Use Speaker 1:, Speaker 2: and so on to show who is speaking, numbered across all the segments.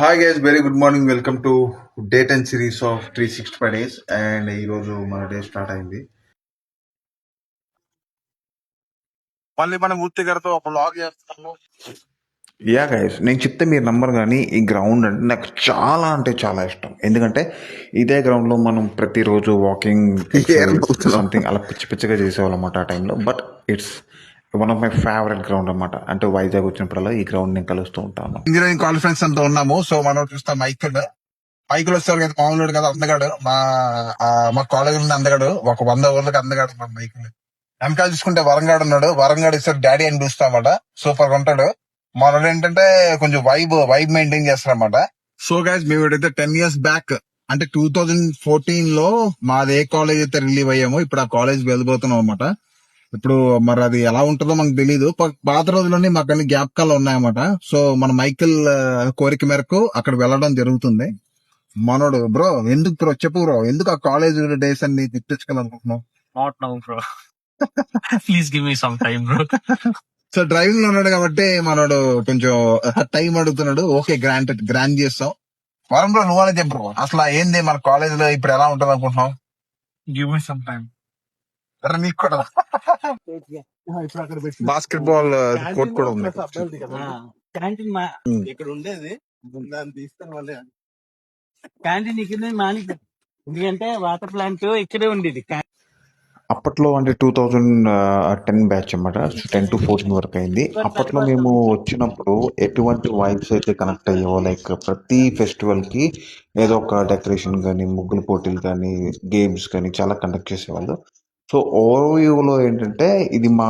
Speaker 1: Hi guys, very good morning. Welcome to day 10 series of 365 days. And ఈరోజు మన day start అయింది.
Speaker 2: మళ్ళీ మనం ఊర్తిగారితో ఒక వ్లాగ్ చేస్తాము.
Speaker 1: యా గైస్, నేను చెప్తే మీరు నంబర్ కానీ ఈ గ్రౌండ్ అంటే నాకు చాలా అంటే చాలా ఇష్టం. ఎందుకంటే ఇదే గ్రౌండ్లో మనం ప్రతిరోజు వాకింగ్ సంథింగ్ అలా పిచ్చి పిచ్చిగా చేసేవాళ్ళం అన్నమాట ఆ టైంలో. But it's one of my favourite ground అన్నమాట. అంటే వైజాగ్ వచ్చినప్పుడల్లా ఈ గ్రౌండ్ నేను కలుస్తూ ఉంటాను.
Speaker 2: ఇంజనీరింగ్ కాన్ఫరెన్స్ అంతా ఉన్నాము. సో మనం చూస్తాం మైకులు వచ్చేవారు కదా, మామూలు కదా, అందగాడు మా కాలేజ్ నుండి అందగాడు, ఒక 100 ఊర్లకు అందగాడు మా మైకులు. వెనకాల చూసుకుంటే వరంగాడు ఉన్నాడు. వరంగాడు ఇస్తాడు డాడీ అని పిలుస్తామట. సూపర్ గా ఉంటాడు. మనోడు ఏంటంటే కొంచెం వైబ్ మెయింటైన్ చేస్తారన్నమాట. సో గైస్, మేము అయితే 10 years బ్యాక్ అంటే 2014 లో మాది ఏ కాలేజ్ అయితే రిలీవ్ అయ్యామో ఇప్పుడు ఆ కాలేజ్ వెళ్ళిపోతున్నాం అనమాట. ఇప్పుడు మరి అది ఎలా ఉంటుందో మనకు తెలీదు. పాత రోజుల్లోనే మాకు అన్ని జ్ఞాపకాలు ఉన్నాయన్నమాట. సో మన మైకిల్ కోరిక మేరకు అక్కడ వెళ్ళడం జరుగుతుంది. మనోడు బ్రో, ఎందుకు బ్రో చెప్పు బ్రో, ఎందుకు ఆ కాలేజ్ డేస్ అన్ని తెచ్చుకోవాలనుకుంటున్నావు?
Speaker 3: Not now, bro. Please give me some time, bro.
Speaker 2: So driving లో ఉన్నాడు కాబట్టి మనోడు కొంచెం టైం అడుగుతున్నాడు. ఓకే, గ్రాండ్ చేస్తాం. వరం బ్రో, నువ్వనే చెప్పు బ్రో, అసలు ఏంది మన కాలేజ్ లో ఇప్పుడు ఎలా ఉంటుంది అనుకుంటున్నావు?
Speaker 3: Give me some time.
Speaker 2: అరే నీకు కూడా బాస్కెట్ బాల్ కోర్ట్ కూడా ఉంది.
Speaker 3: క్యాంటీన్
Speaker 2: ఇక్కడ ఉండేది దాన్ని తీసుకుని వాళ్ళే.
Speaker 3: క్యాంటీన్ ఇక్కడే మాని, ఎందుకంటే వాటర్ ప్లాంట్ ఇక్కడే ఉండేది.
Speaker 1: అప్పట్లో అంటే 2010 బ్యాచ్ అన్నమాట. 10 to 14 వరకు అయింది. అప్పట్లో మేము వచ్చినప్పుడు ఎటువంటి వైబ్స్ అయితే కనెక్ట్ అయ్యేవో, లైక్ ప్రతి ఫెస్టివల్కి ఏదో ఒక డెకరేషన్ కానీ, ముగ్గుల పోటీలు కానీ, గేమ్స్ కానీ చాలా కండక్ట్ చేసేవాళ్ళు. సో ఓయూలో ఏంటంటే ఇది మా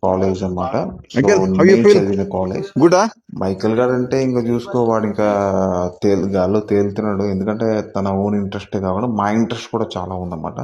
Speaker 1: కాలేజ్ అన్నమాట. సో
Speaker 2: Uncle, how you
Speaker 1: నేను
Speaker 2: feel?
Speaker 1: చదివిన కాలేజ్.
Speaker 2: గుడా
Speaker 1: మైకేల్ గారు అంటే ఇంకా చూసుకో, వాడు ఇంకా గాల్లో తేలుతున్నాడు. ఎందుకంటే తన ఓన్ ఇంట్రెస్టే కాకుండా మా ఇంట్రెస్ట్ కూడా చాలా ఉందన్నమాట.